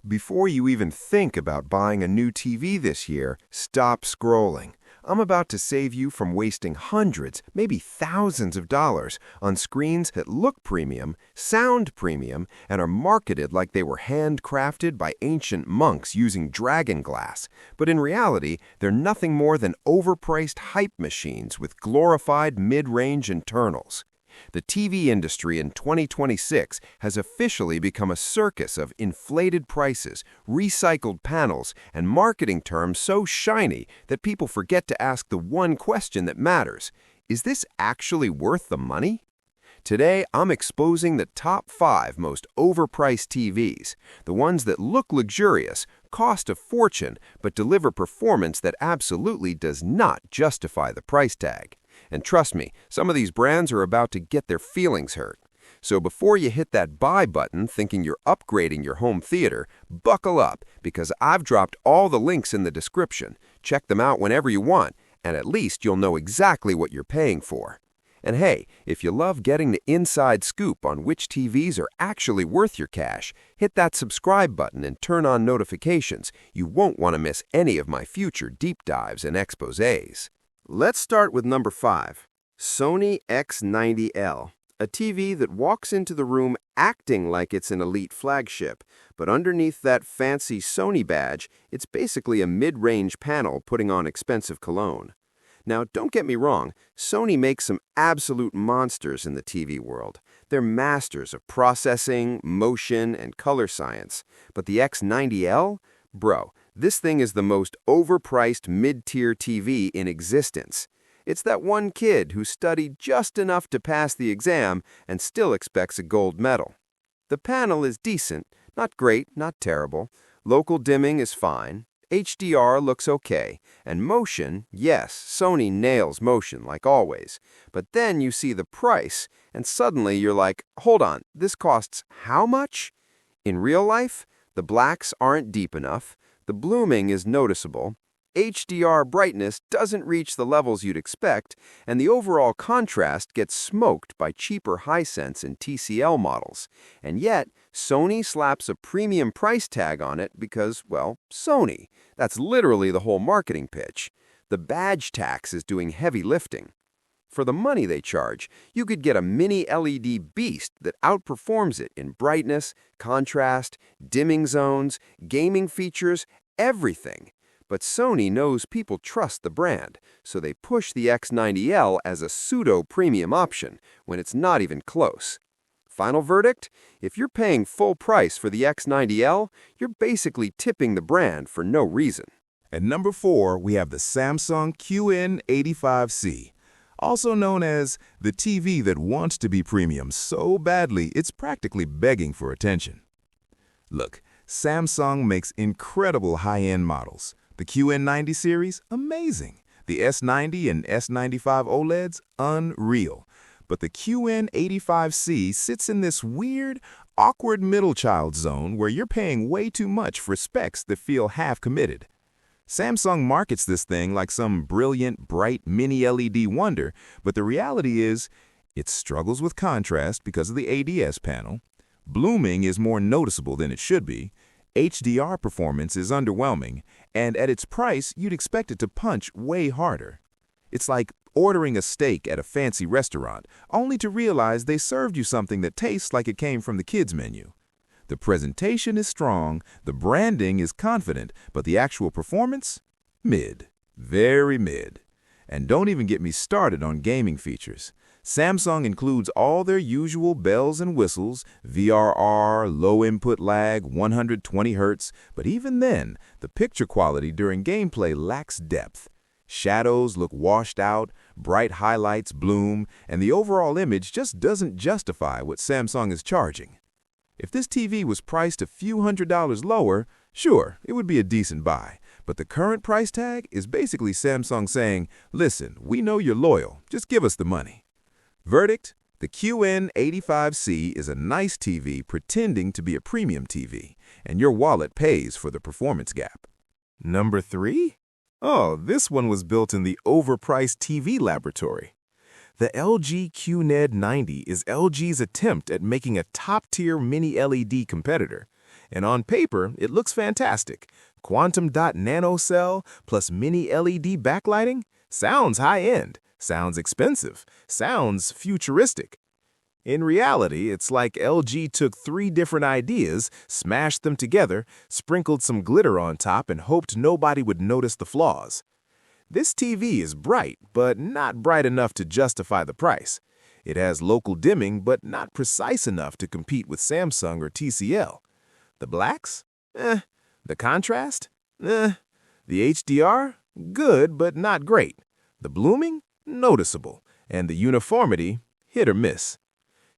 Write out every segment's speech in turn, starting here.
Before you even think about buying a new TV this year, stop scrolling. I'm about to save you from wasting hundreds, maybe thousands of dollars on screens that look premium, sound premium, and are marketed like they were handcrafted by ancient monks using dragon glass. But in reality, they're nothing more than overpriced hype machines with glorified mid-range internals. The TV industry in 2026 has officially become a circus of inflated prices, recycled panels, and marketing terms so shiny that people forget to ask the one question that matters: is this actually worth the money? Today, I'm exposing the top 5 most overpriced TVs, the ones that look luxurious, cost a fortune, but deliver performance that absolutely does not justify the price tag. And trust me, some of these brands are about to get their feelings hurt. So before you hit that buy button thinking you're upgrading your home theater, buckle up, because I've dropped all the links in the description. Check them out whenever you want, and at least you'll know exactly what you're paying for. And hey, if you love getting the inside scoop on which TVs are actually worth your cash, hit that subscribe button and turn on notifications. You won't want to miss any of my future deep dives and exposés. Let's start with number 5, Sony X90L, a TV that walks into the room acting like it's an elite flagship, but underneath that fancy Sony badge, it's basically a mid-range panel putting on expensive cologne. Now, don't get me wrong, Sony makes some absolute monsters in the TV world. They're masters of processing, motion, and color science. But the X90L? Bro, this thing is the most overpriced mid-tier TV in existence. It's that one kid who studied just enough to pass the exam and still expects a gold medal. The panel is decent, not great, not terrible. Local dimming is fine. HDR looks okay. And motion, yes, Sony nails motion like always. But then you see the price, and suddenly you're like, hold on, this costs how much? In real life, the blacks aren't deep enough. The blooming is noticeable, HDR brightness doesn't reach the levels you'd expect, and the overall contrast gets smoked by cheaper Hisense and TCL models. And yet, Sony slaps a premium price tag on it because, well, Sony. That's literally the whole marketing pitch. The badge tax is doing heavy lifting. For the money they charge, you could get a mini LED beast that outperforms it in brightness, contrast, dimming zones, gaming features, everything. But Sony knows people trust the brand, so they push the X90L as a pseudo-premium option when it's not even close. Final verdict? If you're paying full price for the X90L, you're basically tipping the brand for no reason. At number 4, we have the Samsung QN85C. Also known as the TV that wants to be premium so badly it's practically begging for attention. Look, Samsung makes incredible high-end models. The QN90 series, amazing. The S90 and S95 OLEDs, unreal. But the QN85C sits in this weird, awkward middle child zone where you're paying way too much for specs that feel half-committed. Samsung markets this thing like some brilliant, bright mini-LED wonder, but the reality is, it struggles with contrast because of the ADS panel. Blooming is more noticeable than it should be. HDR performance is underwhelming, and at its price, you'd expect it to punch way harder. It's like ordering a steak at a fancy restaurant, only to realize they served you something that tastes like it came from the kids' menu. The presentation is strong, the branding is confident, but the actual performance? Mid. Very mid. And don't even get me started on gaming features. Samsung includes all their usual bells and whistles, VRR, low input lag, 120 Hz, but even then, the picture quality during gameplay lacks depth. Shadows look washed out, bright highlights bloom, and the overall image just doesn't justify what Samsung is charging. If this TV was priced a few $100s lower, sure, it would be a decent buy. But the current price tag is basically Samsung saying, listen, we know you're loyal, just give us the money. Verdict? The QN85C is a nice TV pretending to be a premium TV, and your wallet pays for the performance gap. Number 3? Oh, this one was built in the overpriced TV laboratory. The LG QNED 90 is LG's attempt at making a top-tier mini-LED competitor. And on paper, it looks fantastic. Quantum dot nanocell plus mini LED backlighting? Sounds high-end, sounds expensive, sounds futuristic. In reality, it's like LG took 3 different ideas, smashed them together, sprinkled some glitter on top, and hoped nobody would notice the flaws. This TV is bright, but not bright enough to justify the price. It has local dimming, but not precise enough to compete with Samsung or TCL. The blacks? The contrast? The HDR? Good, but not great. The blooming? Noticeable. And the uniformity? Hit or miss.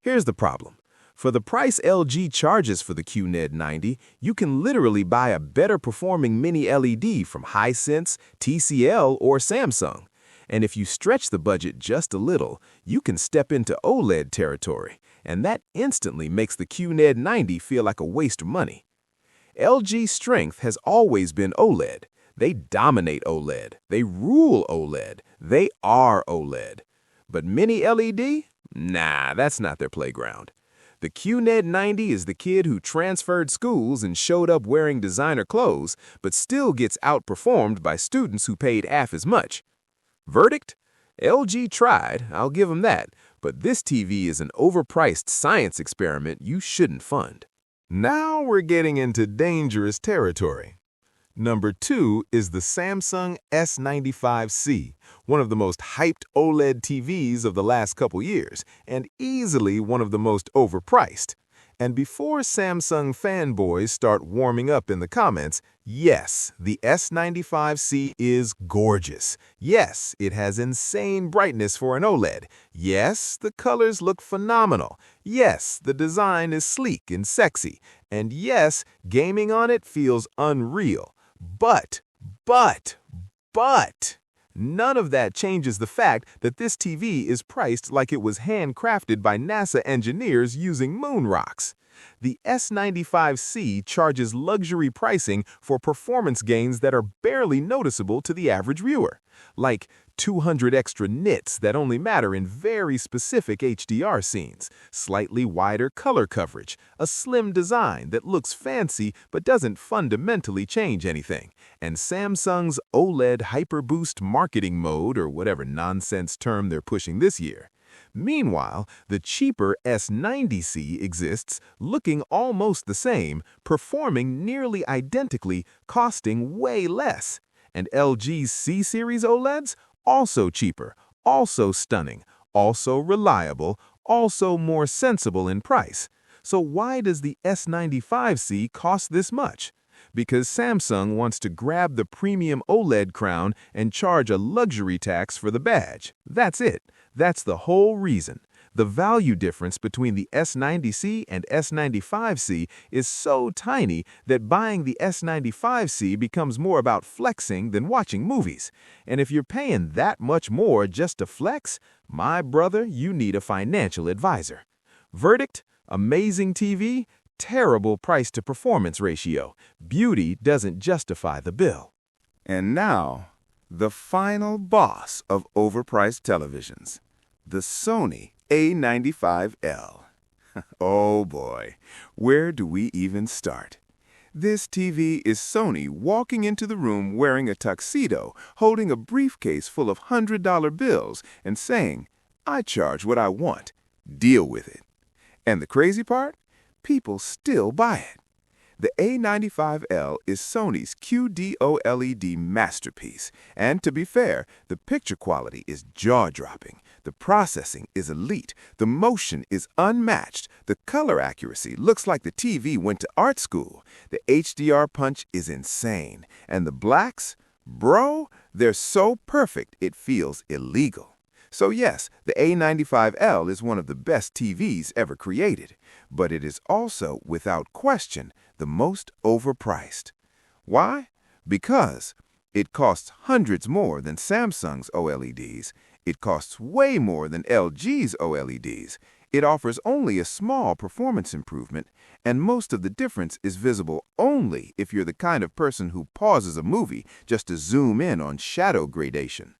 Here's the problem. For the price LG charges for the QNED90, you can literally buy a better performing mini LED from Hisense, TCL, or Samsung. And if you stretch the budget just a little, you can step into OLED territory, and that instantly makes the QNED90 feel like a waste of money. LG's strength has always been OLED. They dominate OLED. They rule OLED. They are OLED. But mini LED? Nah, that's not their playground. The QNED90 is the kid who transferred schools and showed up wearing designer clothes, but still gets outperformed by students who paid half as much. Verdict? LG tried, I'll give them that, but this TV is an overpriced science experiment you shouldn't fund. Now we're getting into dangerous territory. Number 2 is the Samsung S95C, one of the most hyped OLED TVs of the last couple years, and easily one of the most overpriced. And before Samsung fanboys start warming up in the comments, yes, the S95C is gorgeous. Yes, it has insane brightness for an OLED. Yes, the colors look phenomenal. Yes, the design is sleek and sexy. And yes, gaming on it feels unreal. But, none of that changes the fact that this TV is priced like it was handcrafted by NASA engineers using moon rocks. The S95C charges luxury pricing for performance gains that are barely noticeable to the average viewer, like 200 extra nits that only matter in very specific HDR scenes, slightly wider color coverage, a slim design that looks fancy but doesn't fundamentally change anything, and Samsung's OLED HyperBoost marketing mode, or whatever nonsense term they're pushing this year. Meanwhile, the cheaper S90C exists, looking almost the same, performing nearly identically, costing way less. And LG's C-Series OLEDs? Also cheaper, also stunning, also reliable, also more sensible in price. So why does the S95C cost this much? Because Samsung wants to grab the premium OLED crown and charge a luxury tax for the badge. That's it. That's the whole reason. The value difference between the S90C and S95C is so tiny that buying the S95C becomes more about flexing than watching movies. And if you're paying that much more just to flex, my brother, you need a financial advisor. Verdict? Amazing TV? Terrible price-to-performance ratio. Beauty doesn't justify the bill. And now, the final boss of overpriced televisions, the Sony A95L. Oh boy, where do we even start? This TV is Sony walking into the room wearing a tuxedo, holding a briefcase full of $100 bills, and saying, "I charge what I want. Deal with it." And the crazy part? People still buy it. The A95L is Sony's QD-OLED masterpiece, and to be fair, the picture quality is jaw-dropping, the processing is elite, the motion is unmatched, the color accuracy looks like the TV went to art school, the HDR punch is insane, and the blacks? Bro, they're so perfect it feels illegal. So yes, the A95L is one of the best TVs ever created, but it is also, without question, the most overpriced. Why? Because it costs hundreds more than Samsung's OLEDs, it costs way more than LG's OLEDs, it offers only a small performance improvement, and most of the difference is visible only if you're the kind of person who pauses a movie just to zoom in on shadow gradation.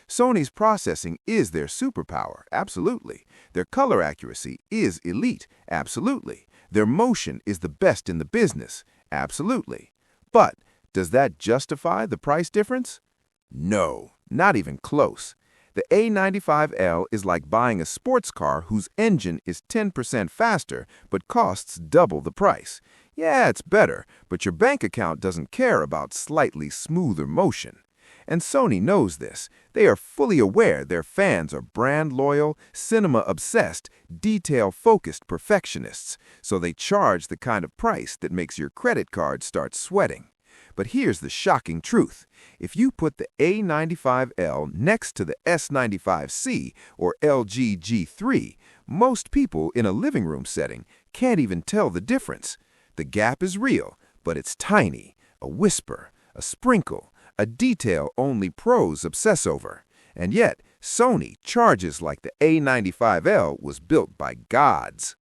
Sony's processing is their superpower, absolutely. Their color accuracy is elite, absolutely. Their motion is the best in the business, absolutely. But does that justify the price difference? No, not even close. The A95L is like buying a sports car whose engine is 10% faster but costs double the price. Yeah, it's better, but your bank account doesn't care about slightly smoother motion. And Sony knows this. They are fully aware their fans are brand-loyal, cinema-obsessed, detail-focused perfectionists, so they charge the kind of price that makes your credit card start sweating. But here's the shocking truth. If you put the A95L next to the S95C or LG G3, most people in a living room setting can't even tell the difference. The gap is real, but it's tiny, a whisper, a sprinkle, a detail only pros obsess over. And yet, Sony charges like the A95L was built by gods.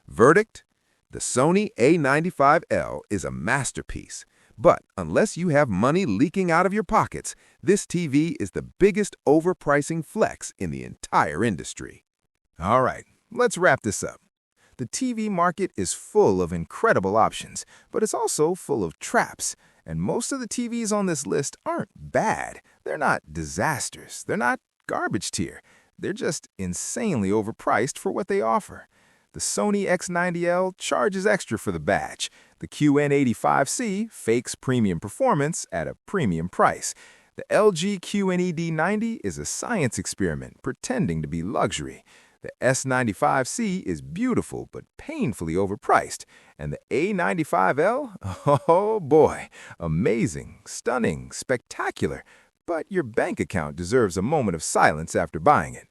Verdict? The Sony A95L is a masterpiece. But unless you have money leaking out of your pockets, this TV is the biggest overpricing flex in the entire industry. All right, let's wrap this up. The TV market is full of incredible options, but it's also full of traps. And most of the TVs on this list aren't bad. They're not disasters. They're not garbage tier. They're just insanely overpriced for what they offer. The Sony X90L charges extra for the badge. The QN85C fakes premium performance at a premium price. The LG QNED90 is a science experiment pretending to be luxury. The S95C is beautiful but painfully overpriced. And the A95L? Oh boy, amazing, stunning, spectacular. But your bank account deserves a moment of silence after buying it.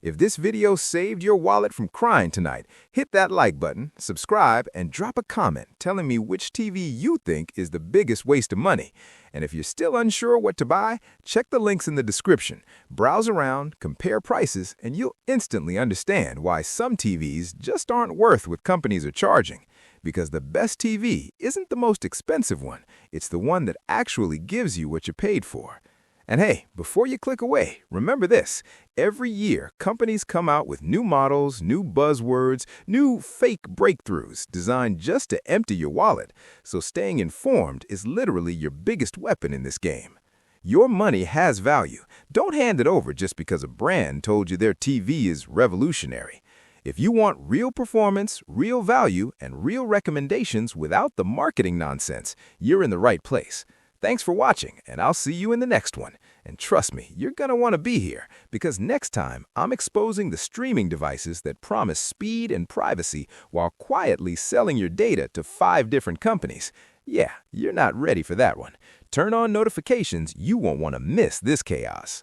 If this video saved your wallet from crying tonight, hit that like button, subscribe, and drop a comment telling me which TV you think is the biggest waste of money. And if you're still unsure what to buy, check the links in the description. Browse around, compare prices, and you'll instantly understand why some TVs just aren't worth what companies are charging. Because the best TV isn't the most expensive one, it's the one that actually gives you what you paid for. And hey, before you click away, remember this. Every year, companies come out with new models, new buzzwords, new fake breakthroughs designed just to empty your wallet. So staying informed is literally your biggest weapon in this game. Your money has value. Don't hand it over just because a brand told you their TV is revolutionary. If you want real performance, real value, and real recommendations without the marketing nonsense, you're in the right place. Thanks for watching, and I'll see you in the next one. And trust me, you're going to want to be here, because next time I'm exposing the streaming devices that promise speed and privacy while quietly selling your data to 5 different companies. Yeah, you're not ready for that one. Turn on notifications, you won't want to miss this chaos.